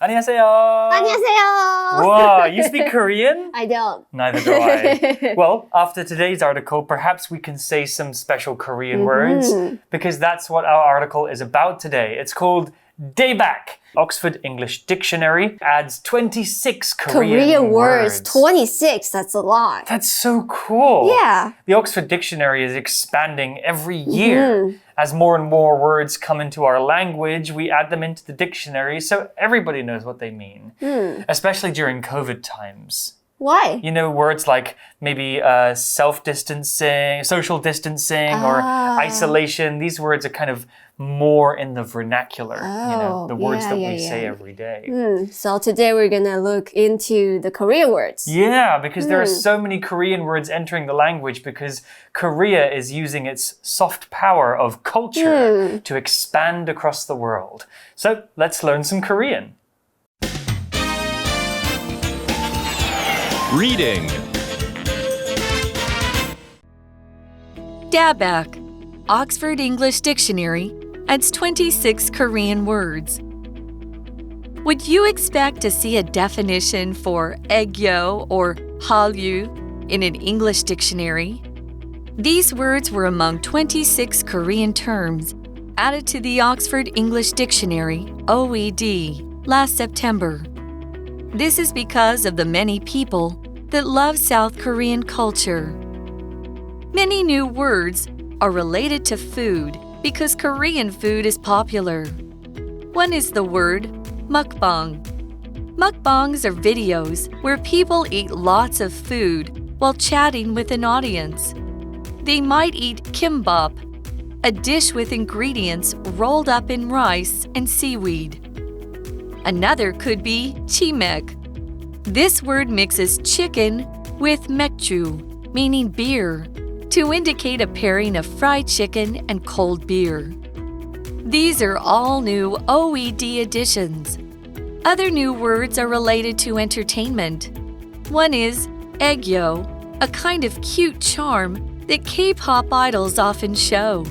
안녕하세요. 안녕하세요. Wow, you speak Korean? I don't. Neither do I. Well, after today's article, perhaps we can say some special Korean words because that's what our article is about today. It's called Day Back. Oxford English Dictionary adds 26 Korean words. 26, that's a lot. That's so cool. Yeah. The Oxford Dictionary is expanding every year. As more and more words come into our language, we add them into the dictionary so everybody knows what they mean. Especially during COVID times. Why? You know, words like maybe self-distancing, social distancing, or isolation. These words are kind of more in the vernacular, the words that we say every day. So today we're gonna look into the Korean words. Yeah, because there are so many Korean words entering the language because Korea is using its soft power of culture to expand across the world. So let's learn some Korean. Reading. Day Back. Oxford English Dictionary adds 26 Korean words. Would you expect to see a definition for 애교 or hallyu in an English dictionary? These words were among 26 Korean terms added to the Oxford English Dictionary, OED, last September. This is because of the many people that love South Korean culture. Many new words are related to food because Korean food is popular. One is the word mukbang. Mukbangs are videos where people eat lots of food while chatting with an audience. They might eat kimbap, a dish with ingredients rolled up in rice and seaweed. Another could be chimek. This word mixes chicken with 맥주, meaning beer, to indicate a pairing of fried chicken and cold beer. These are all new OED additions. Other new words are related to entertainment. One is 애교, a kind of cute charm that K-pop idols often show.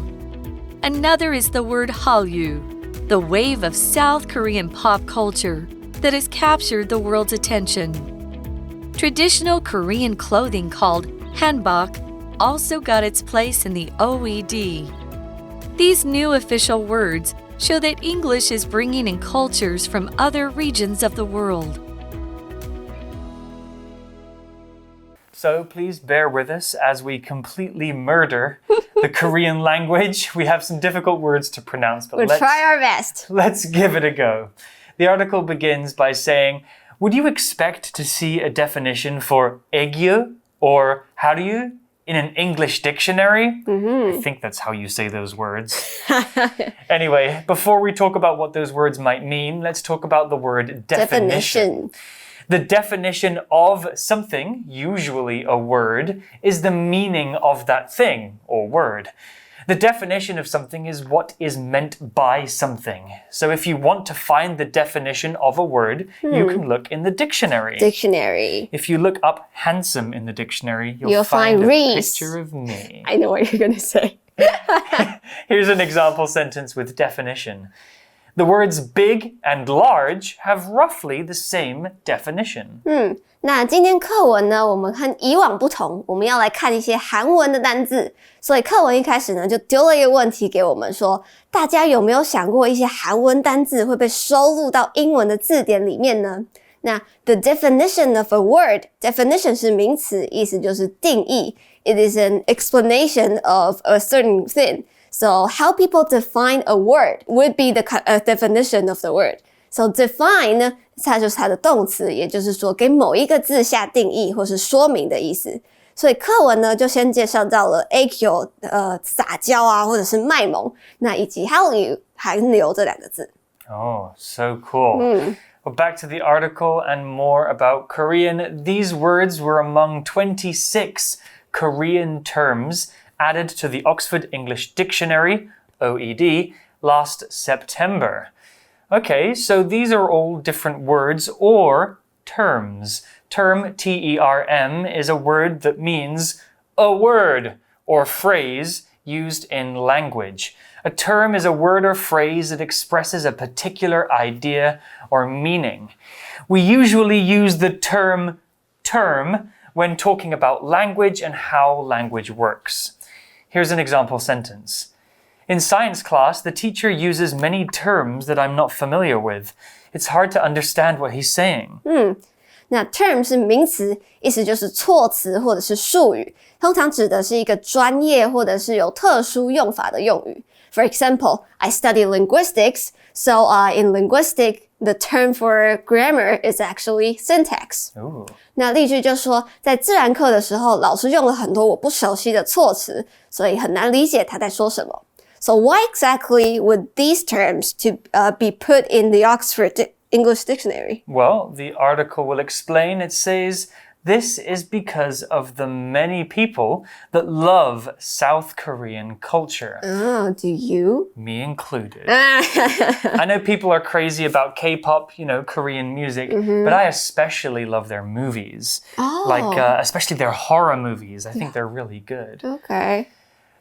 Another is the word hallyu, the wave of South Korean pop culture that has captured the world's attention. Traditional Korean clothing called hanbok also got its place in the OED. These new official words show that English is bringing in cultures from other regions of the world. So please bear with us as we completely murder the Korean language. We have some difficult words to pronounce, but We'll try our best. Let's give it a go. The article begins by saying, would you expect to see a definition for 애교 or hallyu in an English dictionary? I think that's how you say those words. Anyway, before we talk about what those words might mean, let's talk about the word definition. The definition of something, usually a word, is the meaning of that thing or word. The definition of something is what is meant by something. So if you want to find the definition of a word, you can look in the dictionary. Dictionary. If you look up handsome in the dictionary, you'll find a Reese. picture of me. I know what you're going to say. Here's an example sentence with definition. The words big and large have roughly the same definition. 那今天课文呢，我们和以往不同，我们要来看一些韩文的单字。所以课文一开始呢，就丢了一个问题给我们说，大家有没有想过一些韩文单字会被收录到英文的字典里面呢？那 the definition of a word, definition 是名词，意思就是定义。It is an explanation of a certain thing. So how people define a word would be the definition of the word. So define 呢，它就是它的动词，也就是说给某一个字下定义或是说明的意思。所以课文呢就先介绍到了 애교 撒娇啊，或者是卖萌，那以及hallyu 韩流这两个字。Oh, so cool. Well, back to the article and more about Korean. These words were among 26 Korean terms added to the Oxford English Dictionary, OED, last September. Okay, so these are all different words or terms. Term, T-E-R-M, is a word that means a word or phrase used in language. A term is a word or phrase that expresses a particular idea or meaning. We usually use the term when talking about language and how language works. Here's an example sentence. In science class, the teacher uses many terms that I'm not familiar with. It's hard to understand what he's saying. 那 term 是名词，意思就是措辞或者是术语，通常指的是一个专业或者是有特殊用法的用语。For example, I study linguistics, so in linguistics, the term for grammar is actually syntax. Ooh. 那例句就说，在自然课的时候，老师用了很多我不熟悉的措辞，所以很难理解他在说什么。So why exactly would these terms be put in the Oxford English Dictionary? Well, the article will explain. It says, this is because of the many people that love South Korean culture. Oh, do you? Me included. I know people are crazy about K-pop, Korean music, but I especially love their movies. Especially their horror movies. I think they're really good. Okay.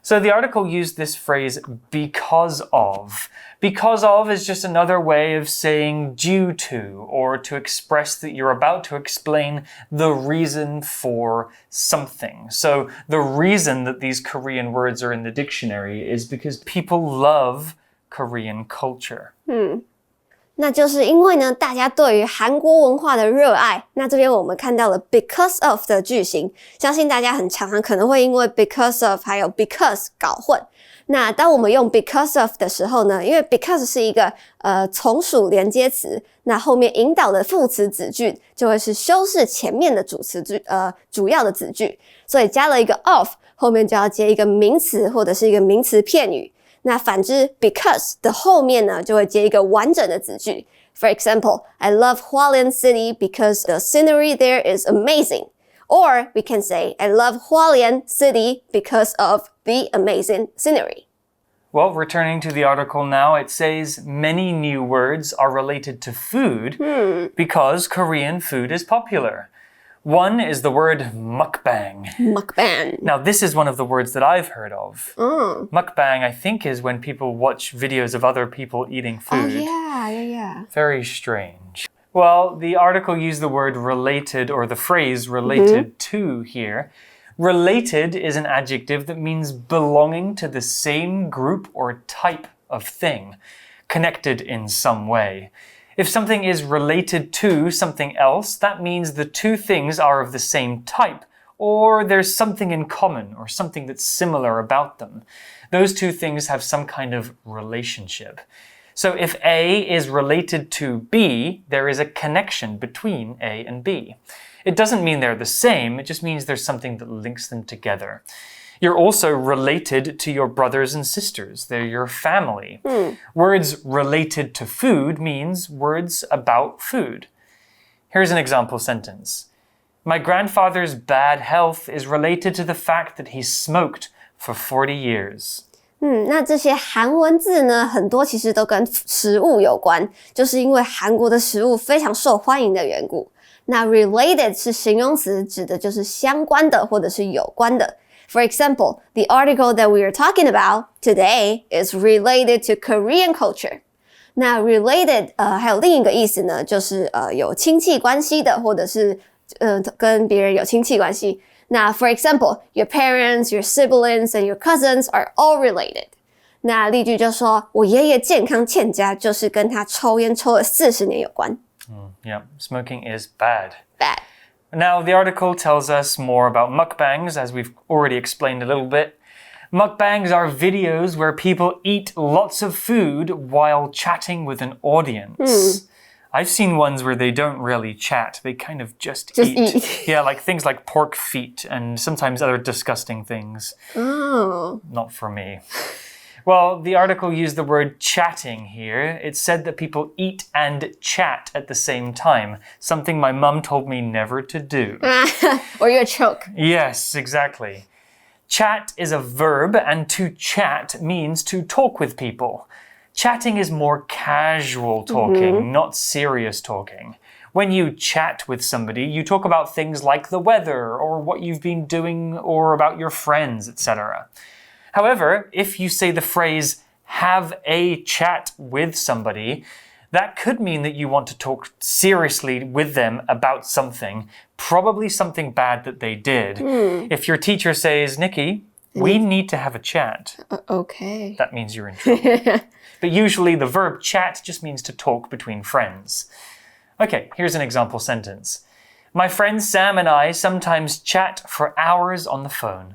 So the article used this phrase, because of. Because of is just another way of saying due to, or to express that you're about to explain the reason for something. So the reason that these Korean words are in the dictionary is because people love Korean culture. 那就是因为呢，大家对于韩国文化的热爱。那这边我们看到了 because of 的句型，相信大家很常常可能会因为 because of 还有 because 搞混。那当我们用 because of 的时候呢，因为 because 是一个从属连接词，那后面引导的副词子句就会是修饰前面的主要的子句，所以加了一个 of， 后面就要接一个名词或者是一个名词片语。那反之 because 的后面呢，就会接一个完整的子句。For example, I love Hualien City because the scenery there is amazing. Or we can say, I love Hualien City because of the amazing scenery. Well, returning to the article now, it says many new words are related to food because Korean food is popular. One is the word mukbang. Mukbang. Now, this is one of the words that I've heard of. Mukbang, I think, is when people watch videos of other people eating food. Oh, yeah. Very strange. Well, the article used the word related, or the phrase related to here. Related is an adjective that means belonging to the same group or type of thing, connected in some way. If something is related to something else, that means the two things are of the same type, or there's something in common, or something that's similar about them. Those two things have some kind of relationship. So if A is related to B, there is a connection between A and B. It doesn't mean they're the same, it just means there's something that links them together. You're also related to your brothers and sisters. They're your family. Words related to food means words about food. Here's an example sentence. My grandfather's bad health is related to the fact that he smoked for 40 years. 那这些韩文字呢，很多其实都跟食物有关，就是因为韩国的食物非常受欢迎的缘故。那 related 是形容词，指的就是相关的或者是有关的。For example, the article that we are talking about today is related to Korean culture. 那 related 还有另一个意思呢，就是有亲戚关系的，或者是跟别人有亲戚关系。那 for example, your parents, your siblings, and your cousins are all related. 那例句就说，我爷爷健康欠佳，就是跟他抽烟抽了40年有关。Yeah, smoking is bad. Bad. Now, the article tells us more about mukbangs, as we've already explained a little bit. Mukbangs are videos where people eat lots of food while chatting with an audience. I've seen ones where they don't really chat, they kind of just eat. Yeah, like things like pork feet and sometimes other disgusting things. Oh. Not for me. Well, the article used the word chatting here. It said that people eat and chat at the same time, something my mum told me never to do. Or you'll choke. Yes, exactly. Chat is a verb, and to chat means to talk with people. Chatting is more casual talking, not serious talking. When you chat with somebody, you talk about things like the weather, or what you've been doing, or about your friends, etc. However, if you say the phrase have a chat with somebody, that could mean that you want to talk seriously with them about something, probably something bad that they did. If your teacher says, Nikki, we need to have a chat. Okay. That means you're in trouble. But usually the verb chat just means to talk between friends. Okay, here's an example sentence. My friend Sam and I sometimes chat for hours on the phone.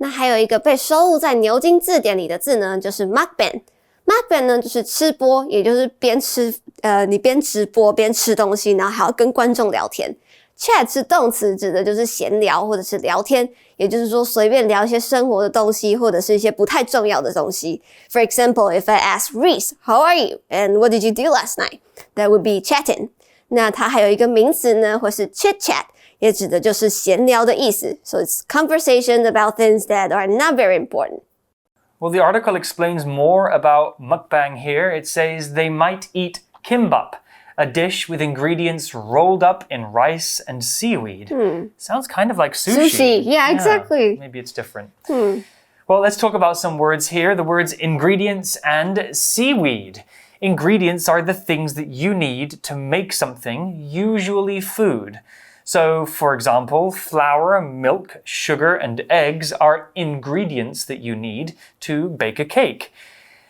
那还有一个被收录在牛津字典里的字呢，就是 mukbang。mukbang 呢就是吃播，也就是你边直播边吃东西，然后还要跟观众聊天。Chat 是动词，指的就是闲聊或者是聊天，也就是说随便聊一些生活的东西，或者是一些不太重要的东西。For example, if I ask Reese, how are you? And what did you do last night? That would be chatting. 那它还有一个名词呢，会是 chit chat， 也指的就是闲聊的意思。So it's conversation about things that are not very important. Well, the article explains more about mukbang here. It says they might eat kimbap, a dish with ingredients rolled up in rice and seaweed. Sounds kind of like sushi. Sushi, yeah, exactly. Maybe it's different. Well, let's talk about some words here. The words ingredients and seaweed. Ingredients are the things that you need to make something, usually food. So, for example, flour, milk, sugar, and eggs are ingredients that you need to bake a cake.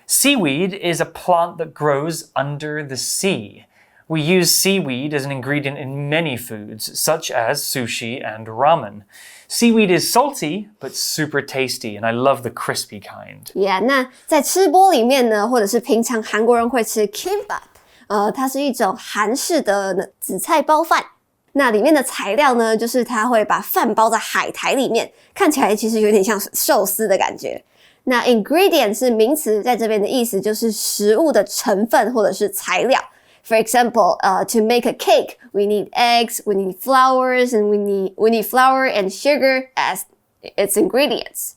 Seaweed is a plant that grows under the sea. We use seaweed as an ingredient in many foods, such as sushi and ramen. Seaweed is salty, but super tasty, and I love the crispy kind. Yeah, 那在吃播里面呢，或者是平常韩国人会吃 kimbap，它是一种韩式的紫菜包饭。那里面的材料呢，就是它会把饭包在海苔里面，看起来其实有点像寿司的感觉。那 ingredient 是名词，在这边的意思就是食物的成分或者是材料。For example, to make a cake, we need eggs, we need flowers, and we need flour and sugar as its ingredients.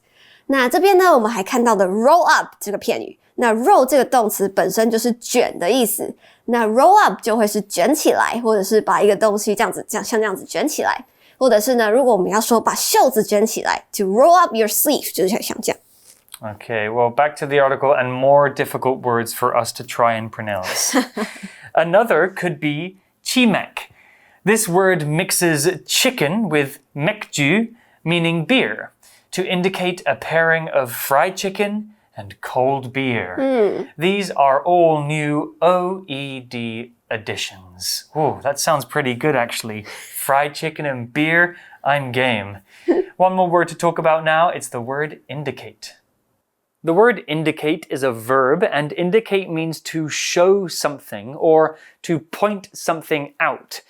那这边呢，我们还看到的 roll up 这个片语。那 roll 这个动词本身就是卷的意思。那 roll up 就会是卷起来，或者是把一个东西像这样子卷起来。或者是呢，如果我们要说把袖子卷起来 ，to roll up your sleeve 就是像这样。Okay, well, back to the article and more difficult words for us to try and pronounce. Another could be chimek. This word mixes chicken with mekju, meaning beer, to indicate a pairing of fried chicken and cold beer. These are all new OED additions. Ooh, that sounds pretty good, actually. Fried chicken and beer, I'm game. One more word to talk about now, it's the word indicate. The word indicate is a verb, and indicate means to show something or to point something out.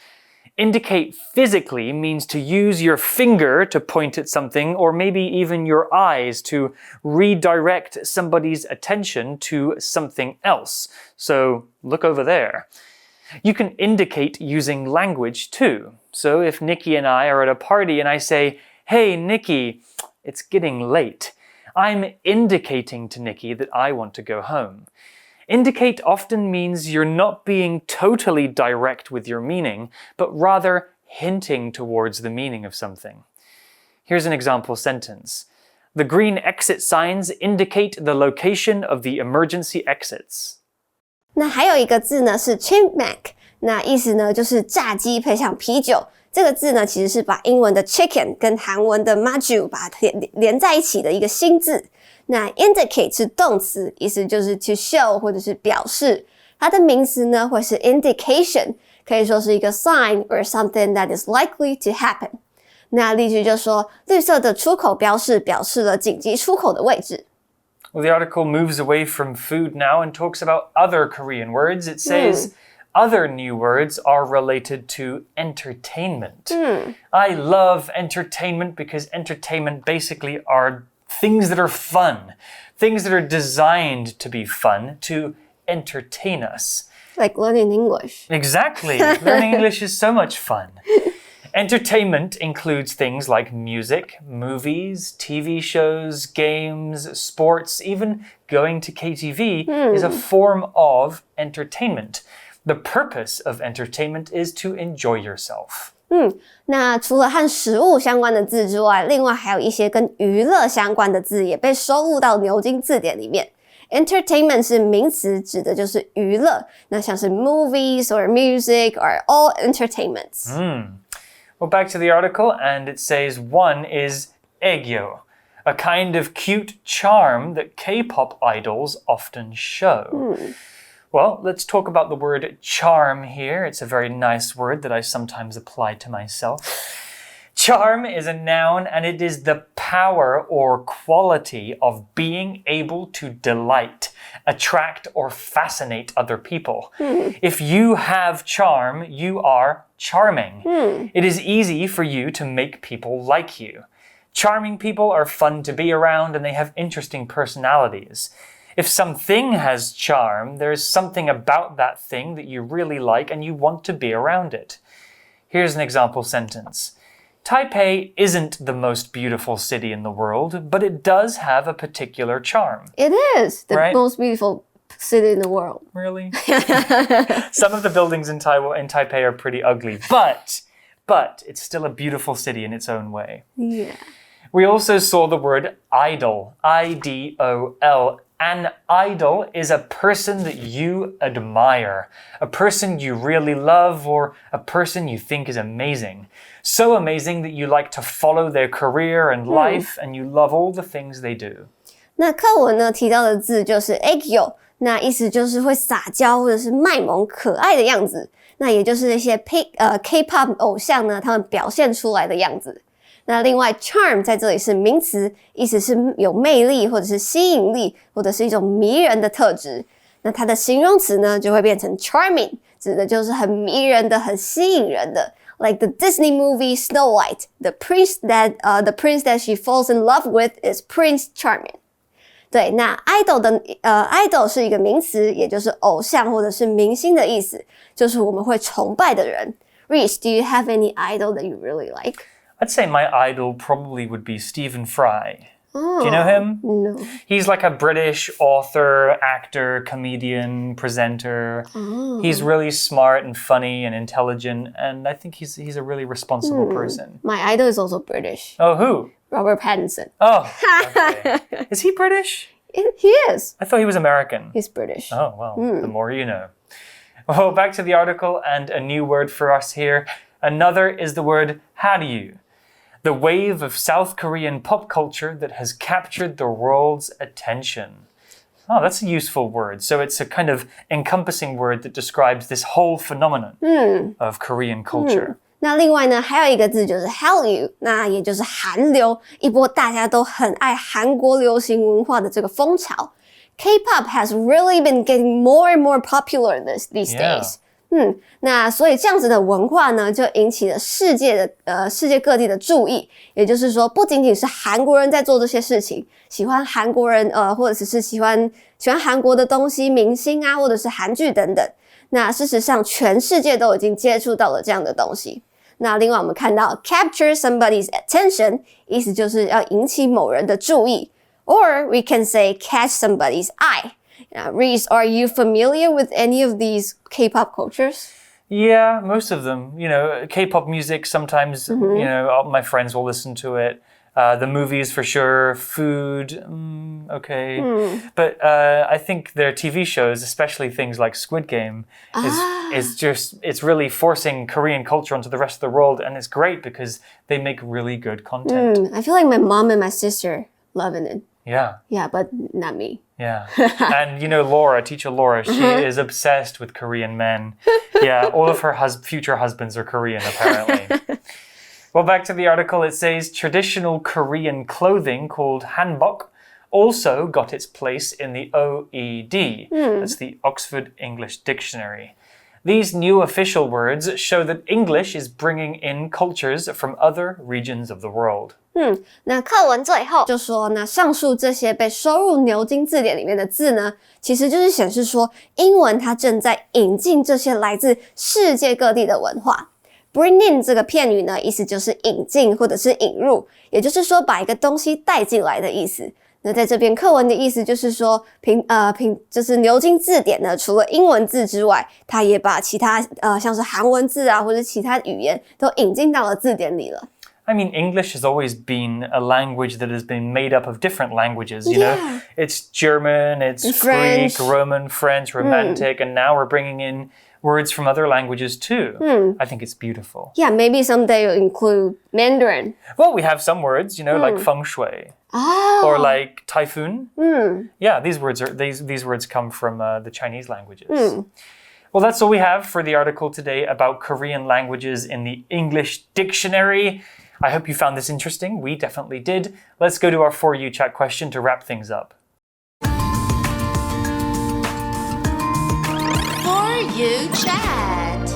Indicate physically means to use your finger to point at something, or maybe even your eyes to redirect somebody's attention to something else. So look over there. You can indicate using language too. So if Nikki and I are at a party and I say, "Hey, Nikki, it's getting late," I'm indicating to Nikki that I want to go home. Indicate often means you're not being totally direct with your meaning, but rather hinting towards the meaning of something. Here's an example sentence. The green exit signs indicate the location of the emergency exits. 那还有一个字呢是 chimek， 那意思呢就是炸鸡配上啤酒。这个字呢，其实是把英文的 chicken 跟韩文的 maju 把它连在一起的一个新字。那 indicate 是动词，意思就是 to show 或者是表示。它的名词呢会是 indication， 可以说是一个 sign or something that is likely to happen。那例句就说，绿色的出口标示表示了紧急出口的位置。Well, the article moves away from food now and talks about other Korean words. It says, other new words are related to entertainment. I love entertainment because entertainment basically are things that are fun, things that are designed to be fun, to entertain us. Like learning English. Exactly. Learning English is so much fun. Entertainment includes things like music, movies, TV shows, games, sports, even going to KTV is a form of entertainment. The purpose of entertainment is to enjoy yourself. 那除了和食物相关的字之外，另外还有一些跟娱乐相关的字也被收录到牛津字典里面。Entertainment 是名词，指的就是娱乐。那像是 movies or music are all entertainments. Well, back to the article, and it says one is 애교, a kind of cute charm that K-pop idols often show. Well, let's talk about the word charm here. It's a very nice word that I sometimes apply to myself. Charm is a noun, and it is the power or quality of being able to delight, attract, or fascinate other people. If you have charm, you are charming. It is easy for you to make people like you. Charming people are fun to be around, and they have interesting personalities. If something has charm, there is something about that thing that you really like and you want to be around it. Here's an example sentence. Taipei isn't the most beautiful city in the world, but it does have a particular charm. It is the most beautiful city in the world. Really? Some of the buildings in Taipei are pretty ugly, but it's still a beautiful city in its own way. Yeah. We also saw the word idol, I-D-O-L. An idol is a person that you admire, a person you really love, or a person you think is amazing. So amazing that you like to follow their career and life, and you love all the things they do. 那课文呢提到的字就是 애교， 那意思就是会撒娇或者是卖萌可爱的样子，那也就是那些K-pop 偶像呢他们表现出来的样子。那另外 charm 在这里是名词，意思是有魅力或者是吸引力或者是一种迷人的特质。那它的形容词呢就会变成 charming， 指的就是很迷人的、很吸引人的。Like the Disney movie Snow White, the prince that she falls in love with is Prince Charming. 对，那 idol 是一个名词，也就是偶像或者是明星的意思，就是我们会崇拜的人。Reese, do you have any idol that you really like?I'd say my idol probably would be Stephen Fry. Do you know him? No. He's like a British author, actor, comedian, presenter. He's really smart and funny and intelligent, and I think he's a really responsible person. My idol is also British. Oh, who? Robert Pattinson. Oh, okay. Is he British? He is. I thought he was American. He's British. Oh, well, the more you know. Well, back to the article and a new word for us here. Another is the word Hallyu. The wave of South Korean pop culture that has captured the world's attention. Oh, that's a useful word. So it's a kind of encompassing word that describes this whole phenomenon of Korean culture. 那另外呢，还有一个字就是 Hallyu， 那也就是韩流，一波大家都很爱韩国流行文化的这个风潮。K-pop has really been getting more and more popular these days. 那所以这样子的文化呢，就引起了世界各地的注意。也就是说，不仅仅是韩国人在做这些事情，喜欢韩国人或者是喜欢韩国的东西、明星啊，或者是韩剧等等。那事实上，全世界都已经接触到了这样的东西。那另外我们看到 capture somebody's attention， 意思就是要引起某人的注意。Or we can say catch somebody's eye.Reese, are you familiar with any of these K-pop cultures? Yeah, most of them. You know, K-pop music, sometimes, you know, my friends will listen to it. The movies for sure, food, okay. But I think their TV shows, especially things like Squid Game, it's really forcing Korean culture onto the rest of the world. And it's great because they make really good content. I feel like my mom and my sister loving it. Yeah. Yeah, but not me. Yeah. And you know, teacher Laura, she is obsessed with Korean men. Yeah, all of her future husbands are Korean, apparently. Well, back to the article, it says traditional Korean clothing called hanbok also got its place in the OED. That's the Oxford English Dictionary. These new official words show that English is bringing in cultures from other regions of the world. 那课文最后就说，那上述这些被收入牛津字典里面的字呢，其实就是显示说，英文它正在引进这些来自世界各地的文化。Bring in 这个片语呢，意思就是引进或者是引入，也就是说把一个东西带进来的意思。那在这边课文的意思就是说，就是牛津字典呢，除了英文字之外，它也把其他像是韩文字啊，或者其他语言都引进到了字典里了。I mean, English has always been a language that has been made up of different languages, you know? It's German, it's French. Greek, Roman, French, Romantic, and now we're bringing in words from other languages too. I think it's beautiful. Yeah, maybe someday you'll include Mandarin. Well, we have some words, you know, like feng shui. Or like typhoon. Yeah, these words come from the Chinese languages. Well, that's all we have for the article today about Korean languages in the English dictionary. I hope you found this interesting. We definitely did. Let's go to our For You Chat question to wrap things up. For You Chat.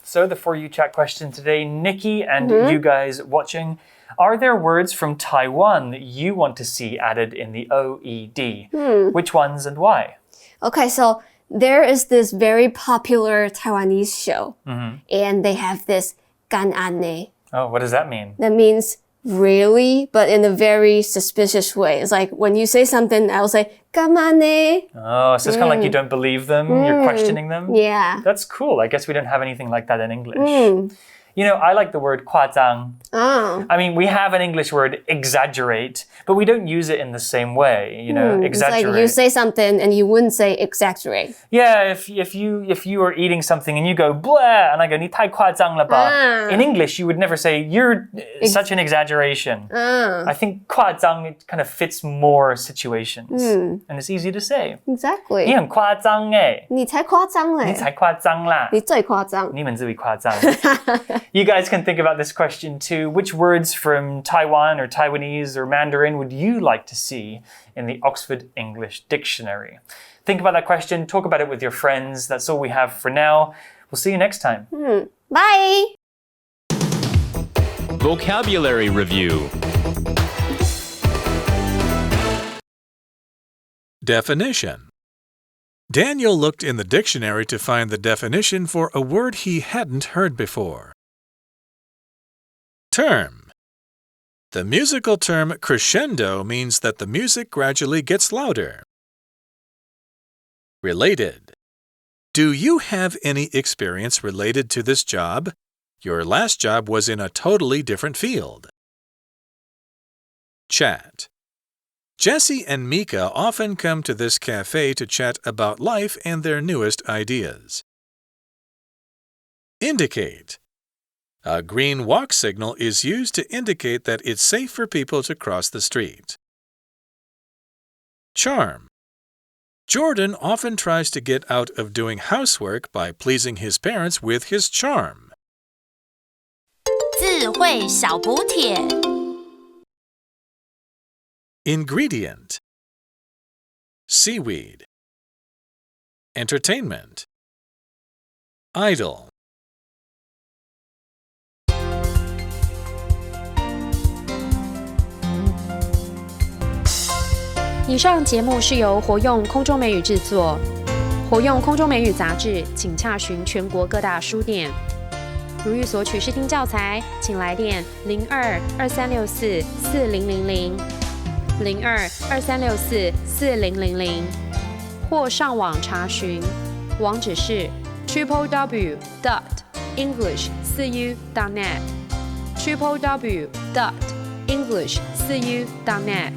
So the For You Chat question today, Nikki and you guys watching, are there words from Taiwan that you want to see added in the OED? Which ones and why? Okay, so there is this very popular Taiwanese show, and they have this gan an ne. Oh, what does that mean? That means really, but in a very suspicious way. It's like when you say something, I'll say gan an ne. Oh, so it's kind of like you don't believe them, you're questioning them? Yeah. That's cool. I guess we don't have anything like that in English. You know, I like the word 夸张. Oh. I mean, we have an English word exaggerate, but we don't use it in the same way, you know, exaggerate. It's like you say something and you wouldn't say exaggerate. Yeah, if you are eating something and you go blah, and I go 你太夸张了吧. In English, you would never say you're such an exaggeration. I think 夸张 it kind of fits more situations, and it's easy to say. Exactly. 你很夸张欸. 你才夸张嘞. 你才夸张啦. 你最夸张. 你们最夸张. You guys can think about this question too. Which words from Taiwan or Taiwanese or Mandarin would you like to see in the Oxford English Dictionary? Think about that question. Talk about it with your friends. That's all we have for now. We'll see you next time. Bye! Vocabulary Review. Definition. Daniel looked in the dictionary to find the definition for a word he hadn't heard before. Term. The musical term crescendo means that the music gradually gets louder. Related. Do you have any experience related to this job? Your last job was in a totally different field. Chat. Jesse and Mika often come to this cafe to chat about life and their newest ideas. Indicate. A green walk signal is used to indicate that it's safe for people to cross the street. Charm. Jordan often tries to get out of doing housework by pleasing his parents with his charm. 智慧小补帖 Ingredient. Seaweed. Entertainment. Idle. 以上节目是由活用空中美语制作，活用空中美语杂志，请洽询全国各大书店。如欲索取试听教材，请来电02-2364-4000 02-2364-4000，或上网查询，网址是 www.english4u.net www.english4u.net